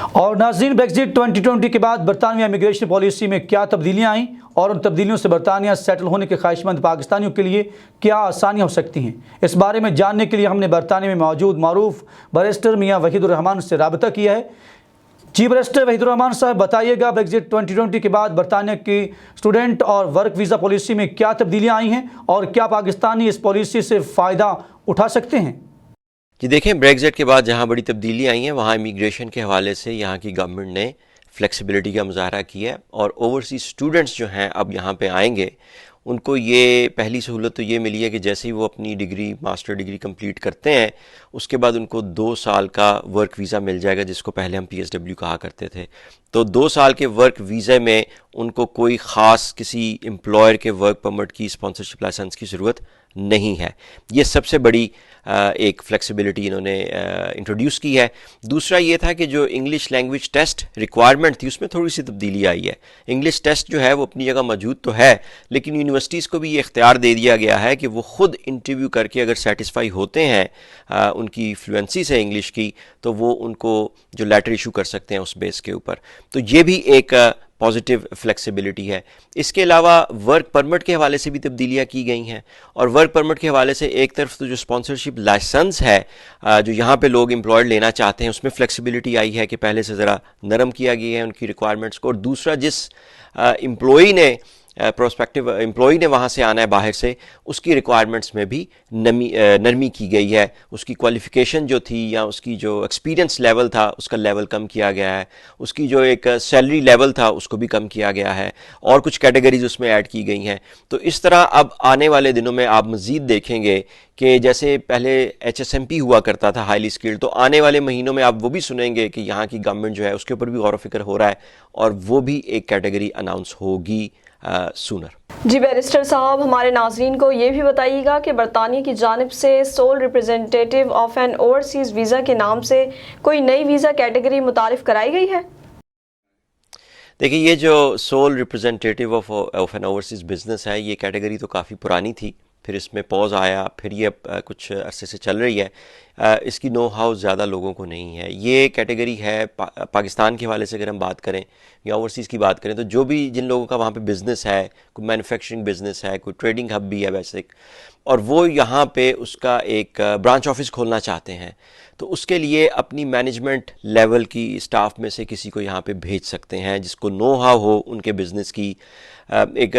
اور ناظرین، بریگزٹ 2020 کے بعد برطانوی امیگریشن پالیسی میں کیا تبدیلیاں آئیں اور ان تبدیلیوں سے برطانیہ سیٹل ہونے کے خواہش مند پاکستانیوں کے لیے کیا آسانیاں ہو سکتی ہیں؟ اس بارے میں جاننے کے لیے ہم نے برطانیہ میں موجود معروف بیرسٹر میاں وحید الرحمان سے رابطہ کیا ہے۔ جی بیرسٹر وحید الرحمان صاحب، بتائیے گا بریگزٹ 2020 کے بعد برطانیہ کی اسٹوڈنٹ اور ورک ویزا پالیسی میں کیا تبدیلیاں آئی ہیں اور کیا پاکستانی اس پالیسی سے فائدہ اٹھا سکتے ہیں؟ جی دیکھیں، بریگزٹ کے بعد جہاں بڑی تبدیلی آئی ہیں وہاں امیگریشن کے حوالے سے یہاں کی گورنمنٹ نے فلیکسیبلٹی کا مظاہرہ کیا ہے، اور اوورسیز اسٹوڈنٹس جو ہیں اب یہاں پہ آئیں گے ان کو یہ پہلی سہولت تو یہ ملی ہے کہ جیسے ہی وہ اپنی ڈگری ماسٹر ڈگری کمپلیٹ کرتے ہیں اس کے بعد ان کو 2 سال کا ورک ویزا مل جائے گا، جس کو پہلے ہم PSW کہا کرتے تھے۔ تو 2 سال کے ورک ویزے میں ان کو کوئی خاص کسی امپلائر کے ورک پرمٹ کی اسپانسرشپ لائسنس کی ضرورت نہیں ہے۔ یہ سب سے بڑی ایک فلیکسیبلٹی انہوں نے انٹروڈیوس کی ہے۔ دوسرا یہ تھا کہ جو انگلش لینگویج ٹیسٹ ریکوائرمنٹ تھی اس میں تھوڑی سی تبدیلی آئی ہے۔ انگلش ٹیسٹ جو ہے وہ اپنی جگہ موجود تو ہے، لیکن یونیورسٹیز کو بھی یہ اختیار دے دیا گیا ہے کہ وہ خود انٹرویو کر کے اگر سیٹسفائی ہوتے ہیں ان کی فلوئنسی سے انگلش کی، تو وہ ان کو جو لیٹر ایشو کر سکتے ہیں اس بیس کے اوپر۔ تو یہ بھی ایک پازیٹیو فلیکسیبلٹی ہے۔ اس کے علاوہ ورک پرمٹ کے حوالے سے بھی تبدیلیاں کی گئی ہیں، اور ورک پرمٹ کے حوالے سے ایک طرف تو جو اسپانسرشپ لائسنس ہے جو یہاں پہ لوگ امپلائڈ لینا چاہتے ہیں اس میں فلیکسیبلٹی آئی ہے کہ پہلے سے ذرا نرم کیا گیا ہے ان کی ریکوائرمنٹس کو، اور دوسرا جس امپلائی نے پروسپیکٹیو امپلائی نے وہاں سے آنا ہے باہر سے، اس کی ریکوائرمنٹس میں بھی نرمی کی گئی ہے۔ اس کی کوالیفیکیشن جو تھی یا اس کی جو ایکسپیرینس لیول تھا اس کا لیول کم کیا گیا ہے، اس کی جو ایک سیلری لیول تھا اس کو بھی کم کیا گیا ہے، اور کچھ کیٹیگریز اس میں ایڈ کی گئی ہیں۔ تو اس طرح اب آنے والے دنوں میں آپ مزید دیکھیں گے کہ جیسے پہلے HSMP ہوا کرتا تھا ہائیلی اسکلڈ، تو آنے والے مہینوں میں آپ وہ بھی سنیں گے کہ یہاں کی گورنمنٹ جو ہے اس کے اوپر بھی غور و فکر ہو رہا ہے، اور وہ بھی ایک کیٹیگری اناؤنس ہوگی سونر۔ جی بیرسٹر صاحب، ہمارے ناظرین کو یہ بھی بتائیے گا کہ برطانیہ کی جانب سے civil representative of an overseas visa کے نام سے کوئی نئی ویزا کیٹیگری متعارف کرائی گئی ہے؟ دیکھیں، یہ جو civil representative of an overseas business ہے، یہ کیٹیگری تو کافی پرانی تھی، پھر اس میں پوز آیا، پھر یہ کچھ عرصے سے چل رہی ہے۔ اس کی نو ہاؤ زیادہ لوگوں کو نہیں ہے۔ یہ کیٹیگری ہے پاکستان کے حوالے سے اگر ہم بات کریں یا اوورسیز کی بات کریں، تو جو بھی جن لوگوں کا وہاں پہ بزنس ہے، کوئی مینوفیکچرنگ بزنس ہے، کوئی ٹریڈنگ ہب بھی ہے بیسک، اور وہ یہاں پہ اس کا ایک برانچ آفس کھولنا چاہتے ہیں، تو اس کے لیے اپنی مینجمنٹ لیول کی اسٹاف میں سے کسی کو یہاں پہ بھیج سکتے ہیں جس کو نو ہاؤ ہو ان کے بزنس کی، ایک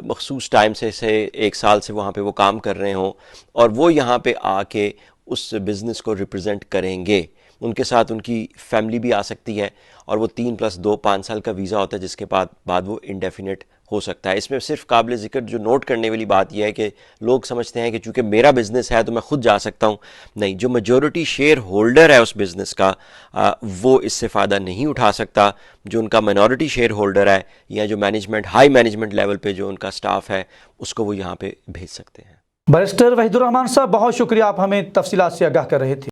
مخصوص ٹائم سے 1 سال سے وہاں پہ وہ کام کر رہے ہوں، اور وہ یہاں پہ آ کے اس بزنس کو ریپرزینٹ کریں گے۔ ان کے ساتھ ان کی فیملی بھی آ سکتی ہے، اور وہ 3+2 5 سال کا ویزا ہوتا ہے جس کے بعد وہ انڈیفینٹ ہو سکتا ہے۔ اس میں صرف قابل ذکر جو نوٹ کرنے والی بات یہ ہے کہ لوگ سمجھتے ہیں کہ چونکہ میرا بزنس ہے تو میں خود جا سکتا ہوں، نہیں، جو میجورٹی شیئر ہولڈر ہے اس بزنس کا وہ اس سے فائدہ نہیں اٹھا سکتا۔ جو ان کا مائنورٹی شیئر ہولڈر ہے یا جو مینجمنٹ ہائی مینجمنٹ لیول پہ جو ان کا سٹاف ہے، اس کو وہ یہاں پہ بھیج سکتے ہیں۔ بیرسٹر وحید الرحمان صاحب، بہت شکریہ، آپ ہمیں تفصیلات سے آگاہ کر رہے تھے۔